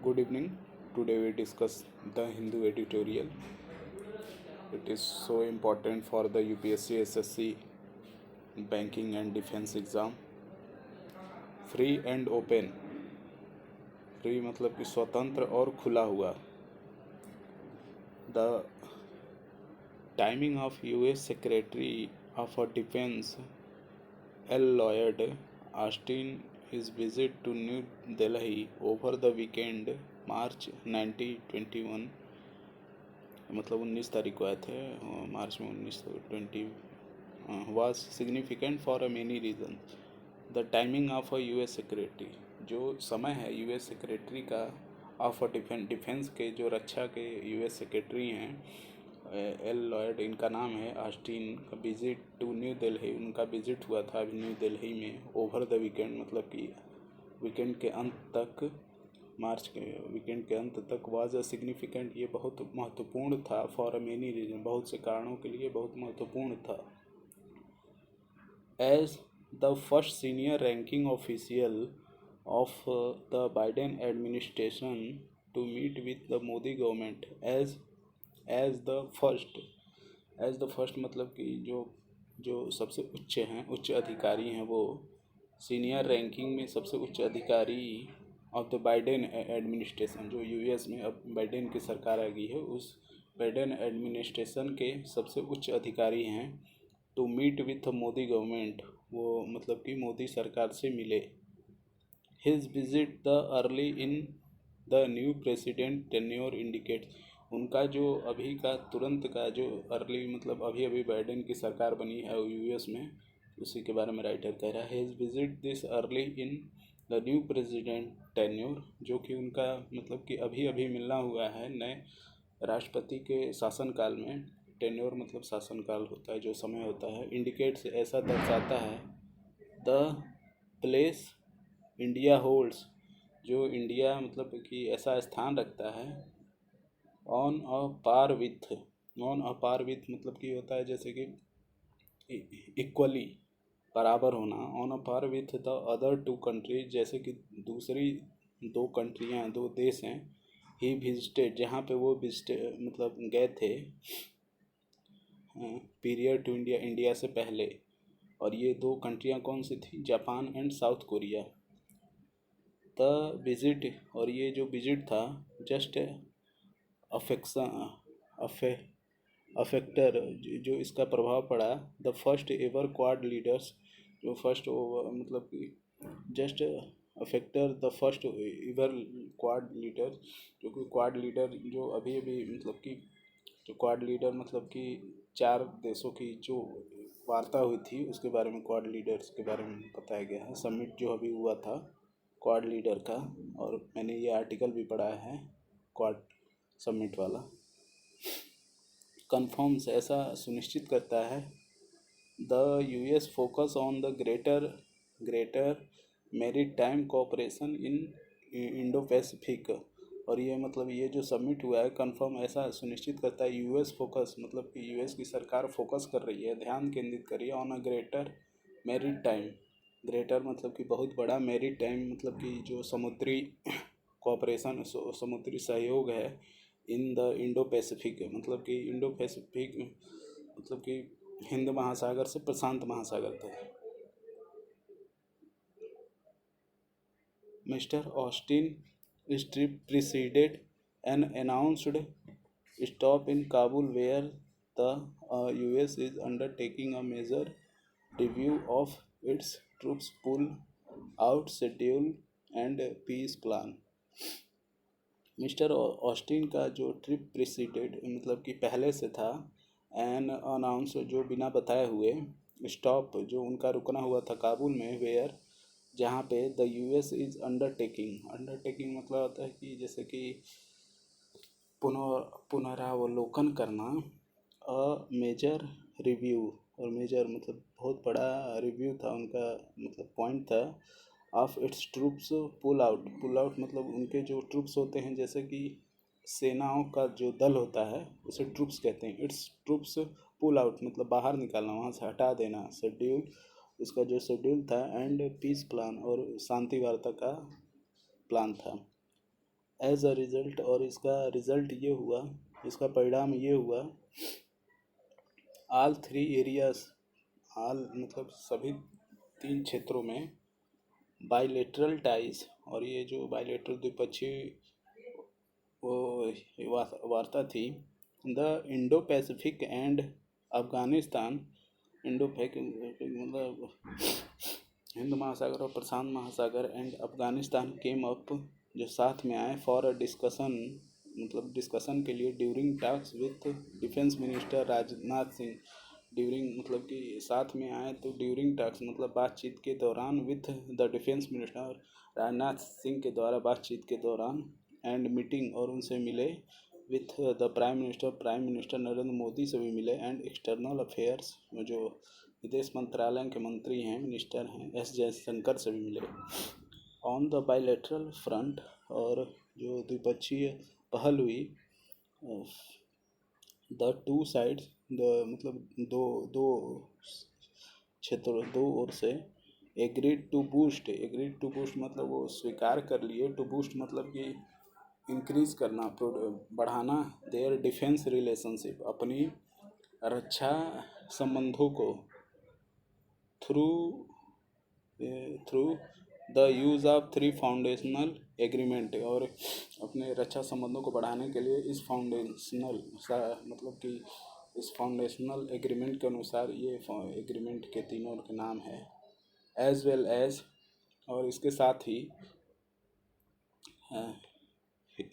Good evening. Today we discuss the Hindu editorial. It is so important for the UPSC, SSC, banking and defense exam. Free and open. Free मतलब कि स्वतंत्र और खुला हुआ. The timing of US secretary of defence L Lloyd Austin his visit to New Delhi over the weekend March 1921 मतलब 19 तारीख को आए थे मार्च में 1920 was significant for a many reasons. The timing of a US secretary जो समय है US secretary का ऑफ डिफेंस के जो रक्षा के यूएस सेक्रेटरी हैं एल लॉयड इनका नाम है ऑस्टिन का विजिट टू न्यू दिल्ली उनका विजिट हुआ था अभी न्यू दिल्ली में ओवर द वीकेंड मतलब कि वीकेंड के अंत तक मार्च के वीकेंड के अंत तक वाज अ सिग्निफिकेंट ये बहुत महत्वपूर्ण था फॉर अ मेनी रीजन बहुत से कारणों के लिए बहुत महत्वपूर्ण था. As the first senior ranking official of the Biden administration to meet with the Modi government as the first मतलब कि जो सबसे उच्च हैं उच्च अधिकारी हैं वो सीनियर रैंकिंग में सबसे उच्च अधिकारी ऑफ द बाइडेन एडमिनिस्ट्रेशन जो यूएस में अब बाइडेन की सरकार आ गई है उस बाइडेन एडमिनिस्ट्रेशन के सबसे उच्च अधिकारी हैं. To meet with Modi government वो मतलब कि मोदी सरकार से मिले. His visit the early in the new president tenure indicates उनका जो अभी का तुरंत का जो अर्ली मतलब अभी अभी बाइडेन की सरकार बनी है यूएस में उसी के बारे में राइटर कह रहा है. His visit this early in the new president tenure जो कि उनका मतलब कि अभी अभी मिलना हुआ है नए राष्ट्रपति के शासनकाल में. टेन्योर मतलब शासनकाल होता है जो समय होता है. इंडिकेट्स ऐसा दर्शाता है द प्लेस इंडिया होल्ड्स जो इंडिया मतलब कि ऐसा स्थान रखता है ऑन अ पार विथ मतलब कि होता है जैसे कि इक्वली बराबर होना. On a par with the other two countries जैसे कि दूसरी दो कंट्रियाँ दो देश हैं. ही विजिटेड जहाँ पे वो विजिट मतलब गए थे पीरियड टू इंडिया से पहले. और ये दो कंट्रियाँ कौन सी थी Japan and south Korea. The visit और ये जो विजिट था जस्ट अफेक्टर जो इसका प्रभाव पड़ा the first ever quad leaders जो फर्स्ट मतलब कि just effector the first ever quad leader जो कि क्वाड लीडर जो अभी अभी मतलब कि जो क्वाड लीडर मतलब कि चार देशों की जो वार्ता हुई थी उसके बारे में क्वाड लीडर्स के बारे में बताया गया है. समिट जो अभी हुआ था क्वाड लीडर का और मैंने ये आर्टिकल भी पढ़ा है क्वाड समिट वाला. कन्फर्म्स ऐसा सुनिश्चित करता है the US focus on the greater merit time cooperation in Indo Pacific. और ये मतलब ये जो समिट हुआ है कन्फर्म ऐसा सुनिश्चित करता है यूएस फोकस मतलब कि यूएस की सरकार फोकस कर रही है ध्यान केंद्रित कर रही है on a greater merit time. Greater मतलब कि बहुत बड़ा मेरिट टाइम मतलब कि जो समुद्री कोऑपरेशन समुद्री सहयोग है इन द इंडो पैसिफिक मतलब कि इंडो पैसिफिक मतलब कि हिंद महासागर से प्रशांत महासागर तक. Mister Austin trip preceded an announced stop in Kabul where the US is undertaking a major review of its troops pull out schedule and peace plan. Mister Austin का जो ट्रिप प्रिसीडेड मतलब कि पहले से था एन अनाउंस जो बिना बताए हुए स्टॉप जो उनका रुकना हुआ था काबुल में वेयर जहाँ पे द यूएस इज़ अंडरटेकिंग मतलब होता है कि जैसे कि पुनरावलोकन करना. अ मेजर रिव्यू और मेजर मतलब बहुत बड़ा रिव्यू था उनका मतलब पॉइंट था of its troops pull out मतलब उनके जो ट्रूप्स होते हैं जैसे कि सेनाओं का जो दल होता है उसे ट्रूप्स कहते हैं. इट्स ट्रूप्स पुल आउट मतलब बाहर निकालना वहाँ से हटा देना. शेड्यूल उसका जो शेड्यूल था एंड पीस प्लान और शांति वार्ता का प्लान था. एज अ रिजल्ट, और इसका रिजल्ट ये हुआ, इसका परिणाम ये हुआ, ऑल थ्री एरियाज, ऑल मतलब सभी तीन क्षेत्रों में बाइलेटरल टाइज, और ये जो बाइलेटरल द्विपक्षीय वो वार्ता थी, the Indo Pacific and Afghanistan, Indo मतलब हिंद महासागर और प्रशांत महासागर एंड अफगानिस्तान केम अप, जो साथ में आए फॉर अ डिस्कशन, मतलब डिस्कशन के लिए, during talks with defence minister Rajnath Singh, during मतलब कि साथ में आए तो ड्यूरिंग टॉक्स मतलब बातचीत के दौरान, with the defence minister Rajnath Singh के द्वारा बातचीत के दौरान, एंड मीटिंग और उनसे मिले, with the prime minister Narendra Modi से भी मिले, एंड एक्सटर्नल अफेयर्स जो विदेश मंत्रालय के मंत्री हैं, मिनिस्टर हैं, एस जयशंकर से भी मिले। ऑन द बाइलेटरल फ्रंट, और जो द्विपक्षीय पहल हुई, द टू साइड्स, द मतलब दो दो क्षेत्रों, दो ओर से, एग्रीड टू बूस्ट मतलब वो स्वीकार कर लिए, टू बूस्ट मतलब कि इंक्रीज करना, बढ़ाना, देयर डिफेंस रिलेशनशिप, अपनी रक्षा संबंधों को, through through the use of three foundational agreement, और अपने रक्षा संबंधों को बढ़ाने के लिए इस फाउंडेशनल मतलब कि इस फाउंडेशनल एग्रीमेंट के अनुसार, ये एग्रीमेंट के तीनों के नाम है, एज वेल एज, और इसके साथ ही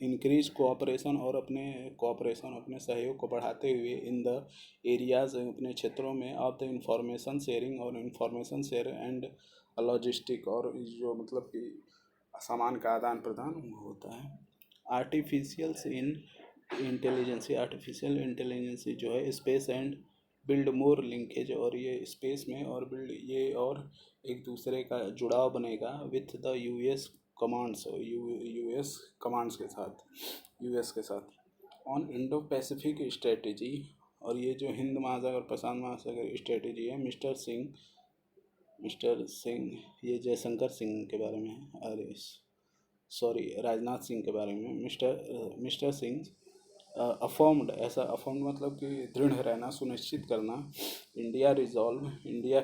इंक्रीज कोऑपरेशन, और अपने सहयोग को बढ़ाते हुए, इन द एरियाज, अपने क्षेत्रों में, ऑफ द इंफॉर्मेशन शेयरिंग, और इंफॉर्मेशन शेयर एंड लॉजिस्टिक, और जो मतलब कि सामान का आदान प्रदान होता है। आर्टिफिशियल इंटेलिजेंस जो है, space and build more linkage, और ये स्पेस में और बिल्ड ये और एक दूसरे का जुड़ाव बनेगा, with the US commands, US commands के साथ, यूएस के साथ। ऑन इंडो पैसिफिक स्ट्रेटजी, और ये जो हिंद महासागर प्रशांत महासागर स्ट्रेटजी है, मिस्टर सिंह, ये जयशंकर सिंह के बारे में है, अरे सॉरी राजनाथ सिंह के बारे में, मिस्टर सिंह अफर्म्ड, ऐसा अफर्म्ड मतलब कि दृढ़ रहना, सुनिश्चित करना, इंडिया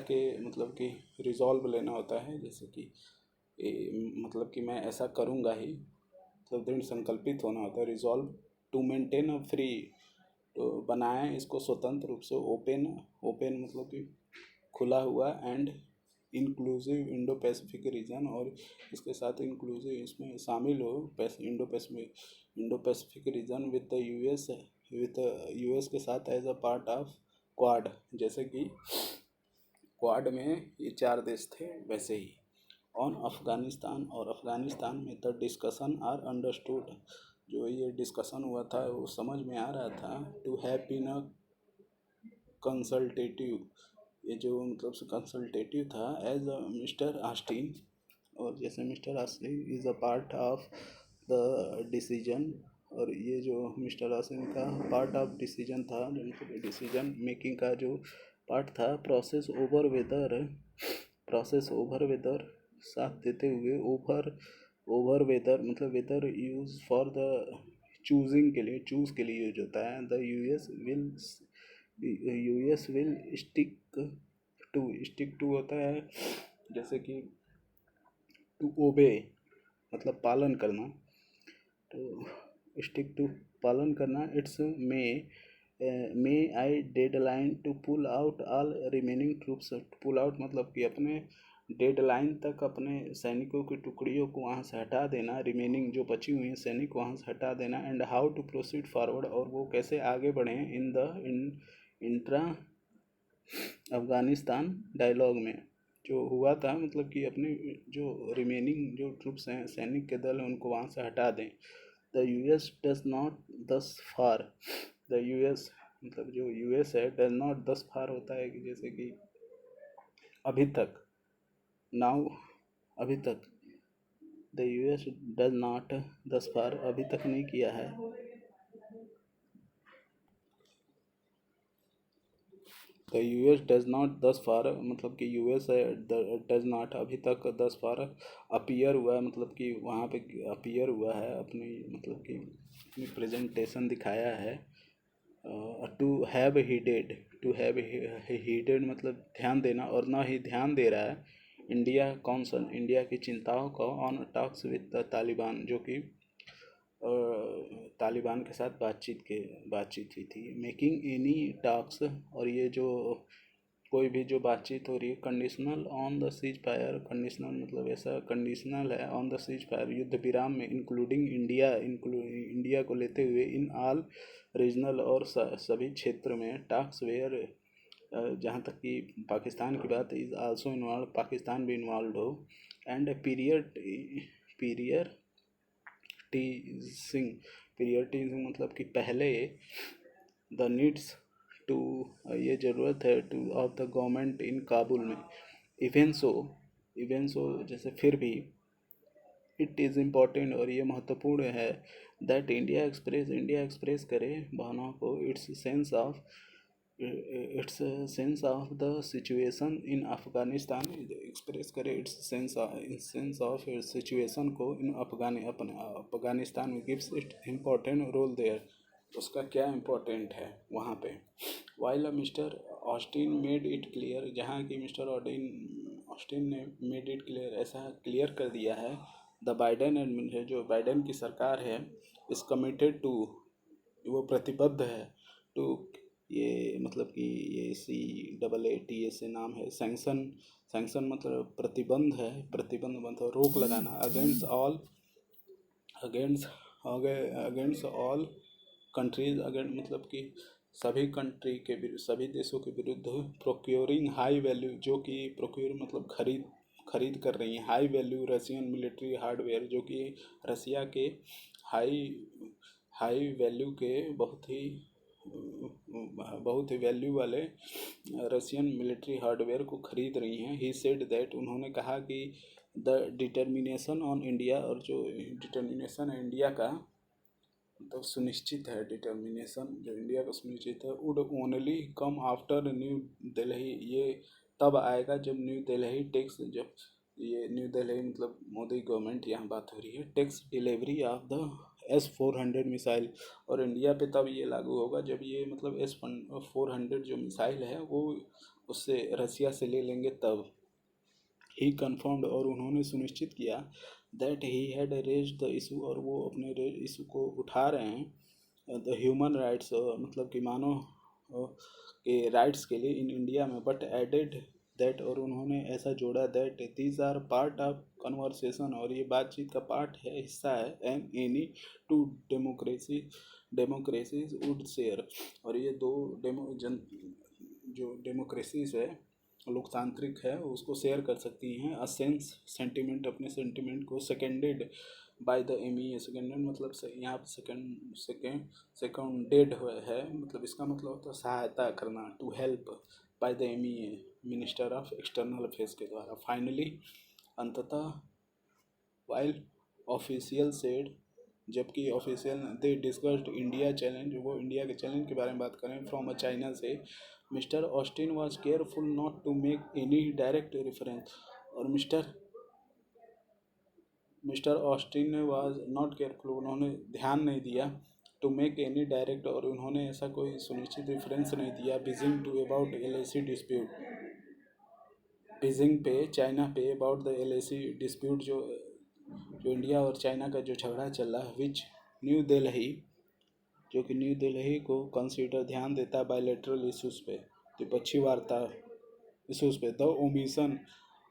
के मतलब कि रिजॉल्व लेना होता है, जैसे कि मतलब कि मैं ऐसा करूँगा ही, मतलब दृढ़ संकल्पित होना होता है, resolve to maintain a free, तो बनाएं इसको स्वतंत्र रूप से, ओपन मतलब कि खुला हुआ, and inclusive Indo Pacific region, और इसके साथ इंक्लूसिव इसमें शामिल हो Indo Pacific region, with US के साथ, as a part of Quad, जैसे कि क्वाड में ये 4 देश थे वैसे ही। ऑन अफगानिस्तान, और अफगानिस्तान में द डिस्कशन आर अंडरस्टूड, जो ये डिस्कशन हुआ था वो समझ में आ रहा था, to have been a consultative, ये जो मतलब कंसल्टेटिव था, एज अ मिस्टर आस्टिन, और जैसे mister Austen is a part of the decision, और ये जो मिस्टर आस्टिन का पार्ट ऑफ डिसीजन था, जो मतलब डिसीजन मेकिंग का जो पार्ट था, प्रोसेस ओवर वेदर साथ देते हुए, ओवर वेदर मतलब whether use for the choosing के लिए, चूज़ के लिए यूज होता है, the US will stick to होता है, जैसे कि टू ओबे मतलब पालन करना, तो स्टिक टू पालन करना, its May I deadline to pull out all remaining troops, pull out मतलब कि अपने डेडलाइन तक अपने सैनिकों की टुकड़ियों को वहाँ से हटा देना, रिमेनिंग जो बची हुई हैं सैनिक वहाँ से हटा देना, and how to proceed forward, और वो कैसे आगे बढ़ें, इन इंट्रा अफगानिस्तान डायलॉग में, जो हुआ था मतलब कि अपने जो रिमेनिंग जो ट्रूप्स हैं, सैनिक के दल हैं, उनको वहाँ से हटा दें। द यूएस डज नॉट दस फार, द यूएस मतलब जो यूएस है, डज नॉट दस फार होता है कि जैसे कि अभी तक, नाउ अभी तक, द यूएस डज नॉट दस फार अभी तक नहीं किया है, द यूएस डज नॉट दस फार, मतलब कि यूएस डज नॉट अभी तक दस फार अपीयर हुआ है, मतलब कि वहाँ पे अपीयर हुआ है, अपनी मतलब कि अपनी प्रेजेंटेशन दिखाया है। टू हैव हीडेड, टू हैव हीडेड मतलब ध्यान देना, और ना ही ध्यान दे रहा है इंडिया कॉन्सर्न, इंडिया की चिंताओं को on talks with the Taliban, जो कि तालिबान के साथ बातचीत हुई थी। मेकिंग एनी टॉक्स, और ये जो कोई भी जो बातचीत हो रही है, conditional on the cease fire, conditional मतलब ऐसा कंडीशनल है ऑन द सीज फायर, युद्ध विराम में, इंक्लूडिंग इंडिया को लेते हुए, इन ऑल रीजनल, और सभी क्षेत्र में, टॉक्स वेयर, जहाँ तक कि पाकिस्तान की बात, इज़ आल्सो इन्वॉल्व, पाकिस्तान भी इन्वॉल्व हो, एंड पीरियड टीजिंग, पीरियड टीजिंग मतलब कि पहले, द नीड्स टू, ये ज़रूरत है two of the government in Kabul में, इवेंसो जैसे फिर भी, इट इज़ इम्पॉर्टेंट, और ये महत्वपूर्ण है, दैट इंडिया एक्सप्रेस करे भावनाओं को, its sense of the situation in Afghanistan, express करे इट्स सेंस ऑफ सिचुएशन को इन अफगानिस्तान में, gives it important role there, उसका क्या इम्पोर्टेंट है वहाँ पे। While mister Austin made it clear, जहाँ की मिस्टर ऑस्टिन ने मेड इट क्लियर, ऐसा क्लियर कर दिया है, द बाइडेन एडमिनिस्ट्रेशन, जो बाइडेन की सरकार है, इज़ कमिटेड टू, वो प्रतिबद्ध है, टू, ये मतलब कि ये CAATA से नाम है, सैंक्शन मतलब प्रतिबंध है, प्रतिबंध मतलब रोक लगाना, against against all countries, against मतलब कि सभी कंट्री के विरुद्ध, सभी देशों के विरुद्ध, प्रोक्योरिंग हाई वैल्यू, जो कि प्रोक्योर मतलब खरीद कर रही हैं, high value Russian military hardware, जो कि रसिया के हाई हाई वैल्यू के बहुत ही वैल्यू वाले रशियन मिलिट्री हार्डवेयर को खरीद रही हैं। ही सेड दैट, उन्होंने कहा कि द डिटर्मिनेशन ऑन इंडिया, और जो डिटर्मिनेशन है इंडिया का, तो सुनिश्चित है, डिटर्मिनेशन जो इंडिया का सुनिश्चित है, would only come after new Delhi, ये तब आएगा जब न्यू दिल्ली टेक्स, जब ये न्यू दिल्ली मतलब मोदी गवर्नमेंट, यहाँ बात हो रही है, takes delivery of the S-400 missile, और इंडिया पे तब ये लागू होगा जब ये मतलब S-400 जो मिसाइल है वो उससे रसिया से ले लेंगे तब। ही कन्फर्म्ड, और उन्होंने सुनिश्चित किया, that he had raised the issue, और वो अपने इशू को उठा रहे हैं, द ह्यूमन राइट्स मतलब कि मानव के राइट्स के लिए इन इंडिया में, बट एडेड दैट, और उन्होंने ऐसा जोड़ा, that these are part of conversation, और ये बातचीत का पार्ट है, हिस्सा है, and any two democracies would share, और ये दो जो डेमोक्रेसीज है, लोकतांत्रिक है, उसको शेयर कर सकती हैं, अ सेंस सेंटिमेंट, अपने सेंटिमेंट को, seconded bye the MEA, seconded मतलब यहाँ पे सेकेंडेड है, मतलब इसका मतलब होता है सहायता करना, to help, by the MEA, minister of external affairs के द्वारा। फाइनली, अंततः, वाइल ऑफिशियल सेड, जबकि official they discussed India challenge, वो इंडिया के चैलेंज के बारे में बात करें, फ्रॉम अ चाइना से, Mister Austin was careful not to make any direct reference, और Mister Austin was not careful, उन्होंने ध्यान नहीं दिया, टू मेक एनी डायरेक्ट, और उन्होंने ऐसा कोई सुनिश्चित रेफरेंस नहीं दिया, Beijing to about LAC dispute, Beijing पे, चाइना पे, अबाउट द LAC डिस्प्यूट, जो इंडिया और चाइना का जो झगड़ा चल रहा है, विच न्यू दिल्ली, जो कि न्यू दिल्ली को कंसीडर ध्यान देता है, बायलैटरल इशूज़ पे, द्विपक्षीय वार्ता इशूज़ पे, द ओमिशन,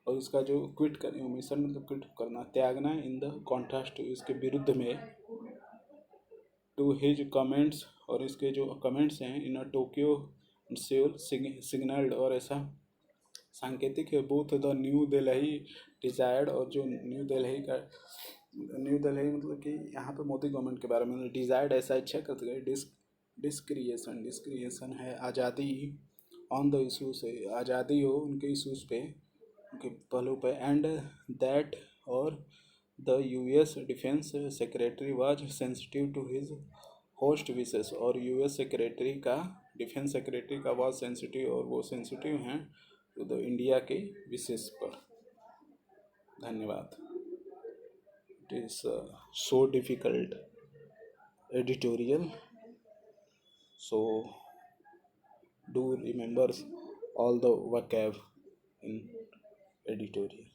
और इसका जो क्विट कर, ओमिशन मतलब क्विट करना, त्यागना, इन द कॉन्ट्रास्ट, इसके विरुद्ध में, टू हिज कमेंट्स, और इसके जो कमेंट्स हैं, इन टोक्यो सेल सिग्नल्ड, और ऐसा सांकेतिक है, both the new Delhi desired, और जो न्यू दिल्ली मतलब कि यहाँ पे मोदी गवर्नमेंट के बारे में, डिजायर्ड ऐसा इच्छा करते गए, डिस्क्रिएशन है, आज़ादी, ऑन द इशू से, आज़ादी हो उनके इशूज़ पे, उनके पहलू पे, एंड दैट, और the US defence secretary was sensitive to his host विशेष और यूएस सेक्रेटरी का, डिफेंस सेक्रेटरी का बहुत सेंसिटिव, और वो सेंसिटिव हैं तो इंडिया के विशेष पर। धन्यवाद। It is so difficult editorial, so do remember all the vocab in editorial.